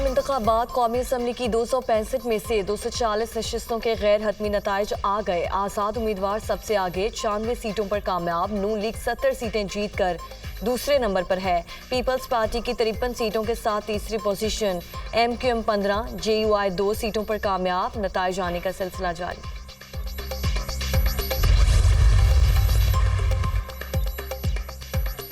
आम इंतखाबात कौमी असम्बली की 265 में से 240 नशिस्तों के गैर हतमी नताइज आ गए। आज़ाद उम्मीदवार सबसे आगे 96 सीटों पर कामयाब। नून लीग 70 सीटें जीत कर दूसरे नंबर पर है। पीपल्स पार्टी की 53 सीटों के साथ तीसरी पोजीशन। MQM 15, JUI 2 सीटों पर कामयाब। नताइज आने का सिलसिला जारी।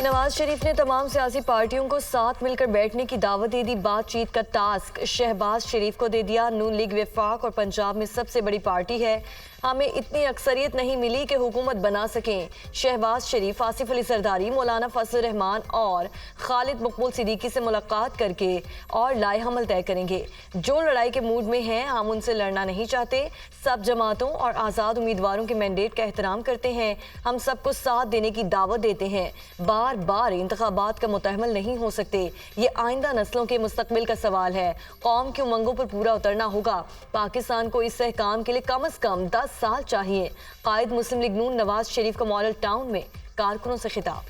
नवाज शरीफ ने तमाम सियासी पार्टियों को साथ मिलकर बैठने की दावत दे दी। बातचीत का टास्क शहबाज शरीफ को दे दिया। नून लीग वफाक और पंजाब में सबसे बड़ी पार्टी है। हमें इतनी अक्सरियत नहीं मिली कि हुकूमत बना सकें। शहबाज शरीफ, आसिफ अली सरदारी, मौलाना फजल रहमान और खालिद मकबूल सिद्दीकी से मुलाकात करके और लाए हमल तय करेंगे। जो लड़ाई के मूड में हैं, हम उनसे लड़ना नहीं चाहते। सब जमातों और आज़ाद उम्मीदवारों के मैंडेट का एहतराम करते हैं। हम सबको साथ देने की दावत देते हैं। बार बार इंतखाबात का मुतहमल नहीं हो सकते। ये आइंदा नस्लों के मुस्तकबिल का सवाल है। कौम की उमंगों पर पूरा उतरना होगा। पाकिस्तान को इस काम के लिए कम अज कम 10 साल चाहिए। कायद मुस्लिम लीग नून नवाज शरीफ का मॉडल टाउन में कारकुनों से खिताब।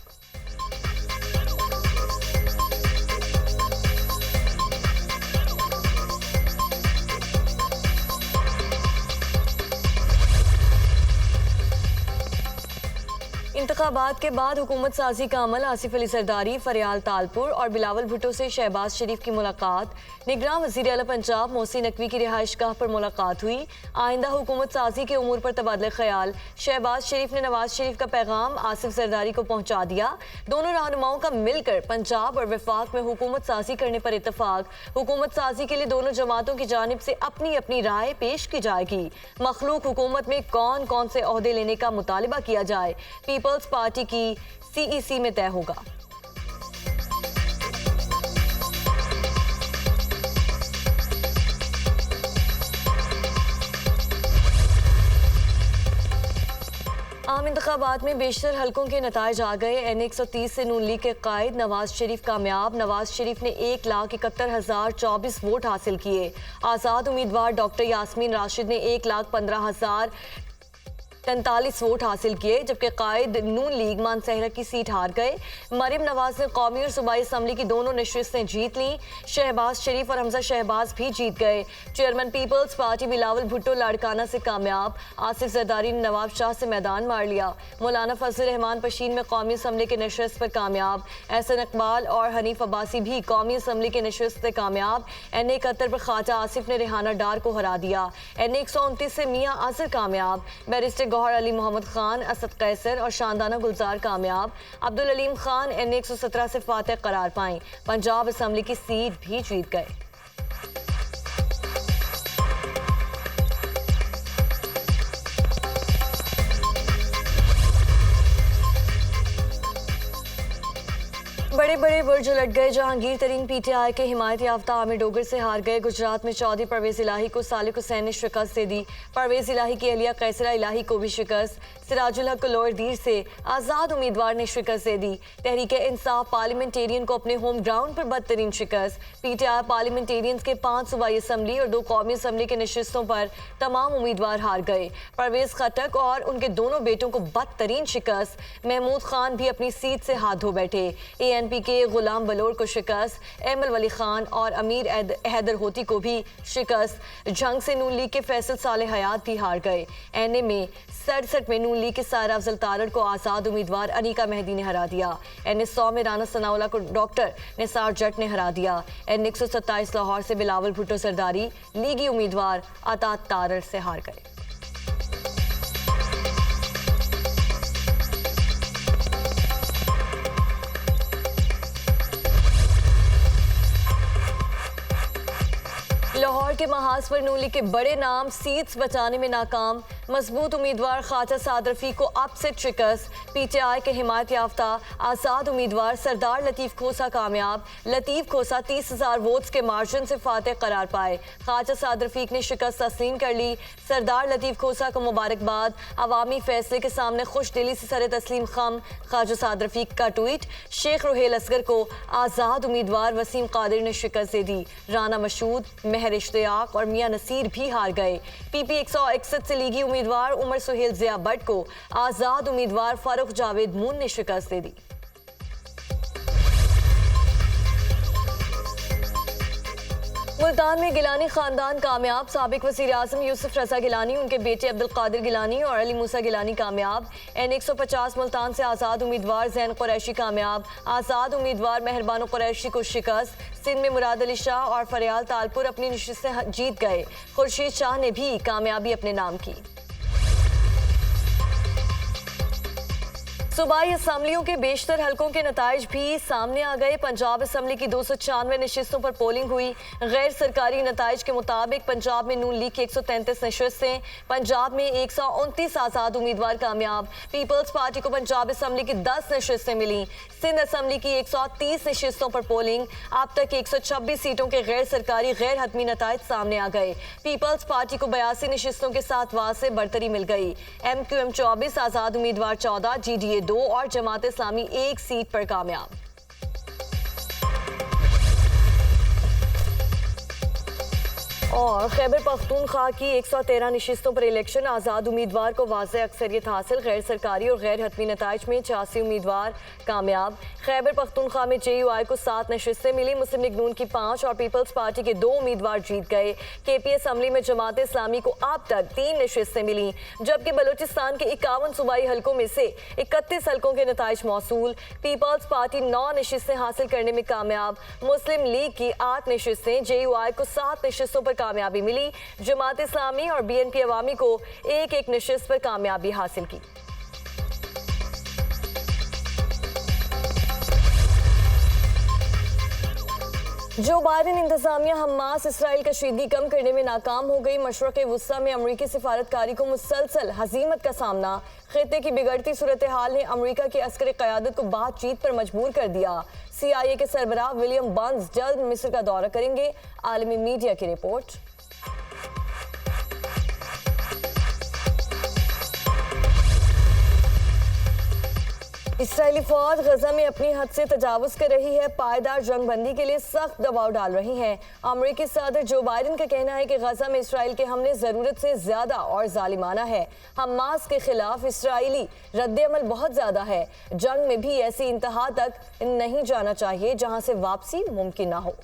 इंतखाबात के बाद हुकूमत साजी का अमल। आसिफ अली सरदारी, फरियाल तालपुर और बिलावल भुट्टो से शहबाज शरीफ की मुलाकात। निगरान वज़ीर आला पंजाब मोहसिन नकवी की रिहाइश गाह पर मुलाकात हुई। आइंदा हुकूमत साजी के उमूर पर तबादला ख्याल। शहबाज शरीफ ने नवाज शरीफ का पैगाम आसिफ सरदारी को पहुंचा दिया। दोनों रहनुमाओं का मिलकर पंजाब और वफाक में हुकूमत साजी करने पर इतफाक। हुकूमत साजी के लिए दोनों जमातों की जानिब से अपनी अपनी राय पेश की जाएगी। मखलूक हुकूमत में कौन कौन से ओहदे लेने का मुतालिबा किया जाए, पीपल्स पार्टी की CEC में तय होगा। आम इंतखाबात में बेशतर हलकों के नताइज आ गए। N130 से नून लीग के कायद नवाज शरीफ कामयाब। नवाज शरीफ ने 1,71,024 वोट हासिल किए। आज़ाद उम्मीदवार डॉक्टर यास्मीन राशिद ने 1,15,043 वोट हासिल किए, जबकि कायद नून लीग मानसहरा की सीट हार गए। मरियम नवाज ने कौमी और सूबाई असम्बली की दोनों नशिस्तें जीत लीं। शहबाज शरीफ और हमजा शहबाज भी जीत गए। चेयरमैन पीपल्स पार्टी बिलावल भुट्टो लाड़काना से कामयाब। आसिफ जरदारी ने नवाब शाह से मैदान मार लिया। मौलाना फजल रहमान पशीन में कौमी असम्बली के नशिस्त पर कामयाब। एहसन इकबाल और हनीफ अब्बासी भी कौमी असम्बली के नशिस्त से कामयाब। N171 पर ख्वाजा आसिफ ने रेहाना डार को हरा दिया। N129 से मियाँ आसिर कामयाब। बैरिस्टर गौहर अली मोहम्मद खान, असद कैसर और शानदाना गुलजार कामयाब। अब्दुल अलीम खान N117 से फातह करार पाएं। पंजाब असम्बली की सीट भी जीत गए। बड़े बड़े बुर्ज उलट गए। जहांगीर तरीन PTI के हिमायत याफ्ता आमिर डोगर से हार गए। गुजरात में चौधरी परवेज इलाही को सालिक हुसैन ने शिकस्त दे दी। परवेज इलाही की अहलिया कैसरा इलाही को भी शिकस्त। सिराजुल हक को लोअर दीर से आज़ाद उम्मीदवार ने शिकस्त दे दी। तहरीक इंसाफ पार्लियामेंटेरियन को अपने होम ग्राउंड पर बदतरीन शिकस्त। PTI पार्लियामेंटेरियंस के 5 सूबाई असम्बली और 2 कौमी असम्बली के नशिस्तों पर तमाम उम्मीदवार हार गए। परवेज खटक और उनके दोनों बेटों को बदतरीन शिकस्त। महमूद खान भी अपनी सीट से हाथ धो बैठे। ANP के गुलाम बलोर को शिकस्त। एमल वली खान और अमीर हैदर होती को भी शिकस्त। जंग से नून लीग के फैसल साले हयात भी हार गए। NA में 67 में नून लीग के सारा अफजल तारड़ को आज़ाद उम्मीदवार अनीका मेहदी ने हरा दिया। NA100 में राना सनाउल्लाह को डॉक्टर निसार जट ने हरा दिया। N127 लाहौर से बिलावल भुट्टो सरदारी लीगी उम्मीदवार अता तारड़ से हार गए। लाहौर के महाज पर नून लीग के बड़े नाम सीट्स बचाने में नाकाम। मजबूत उम्मीदवार ख्वाजा साद रफी को अपसेट शिकस्त। PTI के हिमायत याफ्ता आज़ाद उम्मीदवार सरदार लतीफ़ खोसा कामयाब। लतीफ़ खोसा 30,000 वोट्स के मार्जिन से फातह करार पाए। ख्वाजा साद रफीक ने शिकस्त तस्लीम कर ली। सरदार लतीफ़ खोसा को मुबारकबाद। अवामी फैसले के सामने खुश दिली से सर तस्लीम खम। ख्वाजा साद रफीक का ट्वीट। शेख रुहेल असगर को आज़ाद उम्मीदवार वसीम कादिर ने शिकस्त दे दी। राना मशहूद, महर इश्तियाक और मियां नसीर भी हार गए। PP 161 से लीगी उम्मीदवार उमर सुहेल जिया भट्ट को आज़ाद उम्मीदवार फारूक जावेद मून ने शिकस्त दे दी। मुल्तान में गिलानी खानदान कामयाब, साबिक वज़ीर आज़म यूसुफ रज़ा गिलानी, उनके बेटे अब्दुल कादिर गिलानी और अली मूसा गिलानी कामयाब। N150 मुल्तान से आज़ाद उम्मीदवार ज़ैन कुरैशी कामयाब, आज़ाद उम्मीदवार मेहरबानो कुरैशी को शिकस्त। सिंध में मुराद अली शाह और फरियाल तालपुर अपनी नशिस्तें जीत गए, खुर्शीद शाह ने भी कामयाबी अपने नाम की। सूबाई असम्बलियों के बेशतर हलकों के नताइज भी सामने आ गए। पंजाब असम्बली की 296 नशिस्तों पर पोलिंग हुई। गैर सरकारी नताइज के मुताबिक पंजाब में नून लीग की 133 नशिस्तें, पंजाब में 129 आज़ाद उम्मीदवार कामयाब। पीपल्स पार्टी को पंजाब असम्बली की 10 नशिस्तें मिली। सिंध असम्बली की 130 नशिस्तों पर पोलिंग। अब तक 126 सीटों के गैर सरकारी गैर हतमी नताइज सामने आ गए। पीपल्स पार्टी को 82 नशिस्तों के साथ वाज़ बढ़तरी मिल गई। MQM 24, आज़ाद उम्मीदवार 14, GDA 2 और जमात इस्लामी 1 सीट पर कामयाब। और खैबर पख्तूनख्वा की 113 नशिस्तों पर इलेक्शन, आज़ाद उम्मीदवार को वाज़े अक्सरियत हासिल। गैर सरकारी और गैर हतमी नताइज में 86 उम्मीदवार कामयाब। खैबर पख्तूनख्वा में JUI को 7 नशिस्तें मिली। मुस्लिम लीग नून की 5 और पीपल्स पार्टी के 2 उम्मीदवार जीत गए। KP असम्बली में जमात इस्लामी को अब तक 3 नशिस्तें मिली, जबकि बलूचिस्तान के 51 सूबाई हलकों में से 31 हलकों के नताइज मौसूल। पीपल्स पार्टी 9 नशिस्तें हासिल करने में कामयाब। मुस्लिम लीग की 8 नशिस्तें, JUI को 7 नशिस्तों पर कामयाबी मिली। जमात इस्लामी और BNP अवामी को 1-1 नशिस्त पर कामयाबी हासिल की। जो बाइडेन इंतजामिया हमास इसराइल कशीदगी कम करने में नाकाम हो गई। मशरक़े वुस्ता में अमरीकी सिफारतकारी को मुसलसल हजीमत का सामना। खित्ते की बिगड़ती सूरत हाल ने अमरीका की अस्करी क़यादत को बातचीत पर मजबूर कर दिया। CIA के सरबराह विलियम बर्न्स जल्द मिस्र का दौरा करेंगे, आलमी मीडिया की रिपोर्ट। इसराइली फौज गजा में अपनी हद से तजावुज कर रही है, पायदार जंगबंदी के लिए सख्त दबाव डाल रही है। अमरीकी सदर जो बाइडेन का कहना है कि गजा में इसराइल के हमले जरूरत से ज्यादा और जालिमाना है। हमास के खिलाफ इसराइली रद्द-ए-अमल बहुत ज्यादा है। जंग में भी ऐसी इंतहा तक नहीं जाना चाहिए जहां से वापसी मुमकिन ना हो।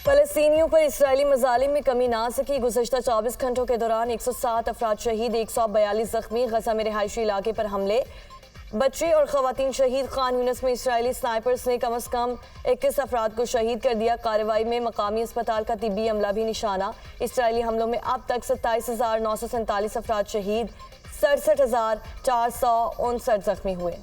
फलस्तीनियों पर इसराइली मजालिम में कमी ना सकी। गुज़श्ता 24 घंटों के दौरान 107 अफराद शहीद, 142 जख्मी। गजा में रिहायशी इलाके पर हमले, बच्चे और खवातीन शहीद। खान यूनिस में इसराइली स्नाइपर्स ने कम अज कम 21 अफराद को शहीद कर दिया। कार्रवाई में मकामी अस्पताल का तिब्बी अमला भी निशाना। इसराइली हमलों में अब तक 27,947 अफराद शहीद, 67,459 जख्मी हुए।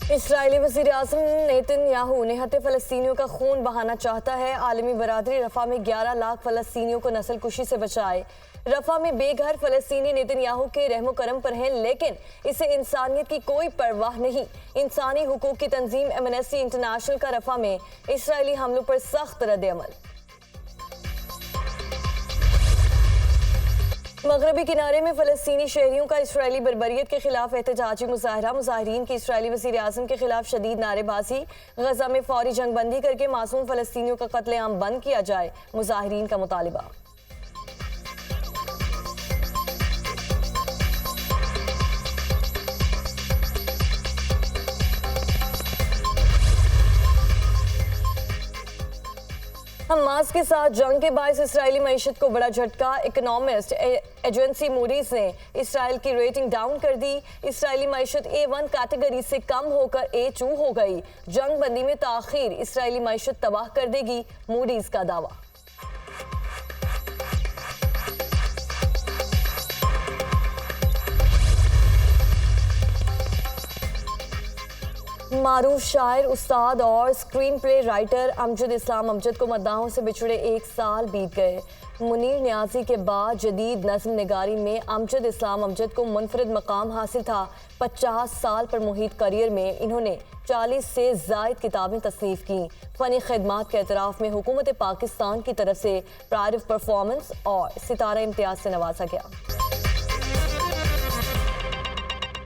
इसराइली वज़ीर आज़म नेतन्याहू निहत्ते फ़लस्तीनियों का खून बहाना चाहता है। आलमी बरादरी रफ़ा में 11 लाख फ़लस्तीनियों को नस्ल कुशी से बचाए। रफ़ा में बेघर फ़लस्तीनी नेतन्याहू के रहमो करम पर हैं, लेकिन इसे इंसानियत की कोई परवाह नहीं। इंसानी हुकूक की तंजीम एमनेस्टी इंटरनेशनल का रफ़ा में इसराइली हमलों पर सख्त रद्द-ए-अमल। मगरबी किनारे में फ़लस्तीनी शहरियों का इसराइली बर्बरियत के खिलाफ एहतजाजी मुजाहरा। मुजाहिरीन की इसराइली वज़ीर आज़म के खिलाफ शदीद नारेबाजी। गजा में फौरी जंगबंदी करके मासूम फ़लस्तीनियों का कत्लेआम बंद किया जाए, मुजाहिरीन का मुतालिबा। हमास के साथ जंग के बायस इसराइली मईशत को बड़ा झटका। इकोनॉमिस्ट एजेंसी मूडीज ने इसराइल की रेटिंग डाउन कर दी। इसराइली मईशत A1 कैटेगरी से कम होकर A2 हो गई। जंग बंदी में ताखीर इसराइली मईशत तबाह कर देगी, मूडीज का दावा। मारूफ शायर, उस्ताद और स्क्रीन प्ले राइटर अमजद इस्लाम अमजद को मद्दाहों से बिछड़े 1 साल बीत गए। मुनीर न्याजी के बाद जदीद नज़्म निगारी में अमजद इस्लाम अमजद को मुनफरिद मकाम हासिल था। 50 साल पर मुहित करियर में इन्होंने 40 से ज़ायद किताबें तस्नीफ़ की। फ़नी खिदमात के एतराफ़ में हुकूमत पाकिस्तान की तरफ से प्राइड ऑफ परफॉर्मेंस और सितारा इम्तियाज़ से नवाजा गया।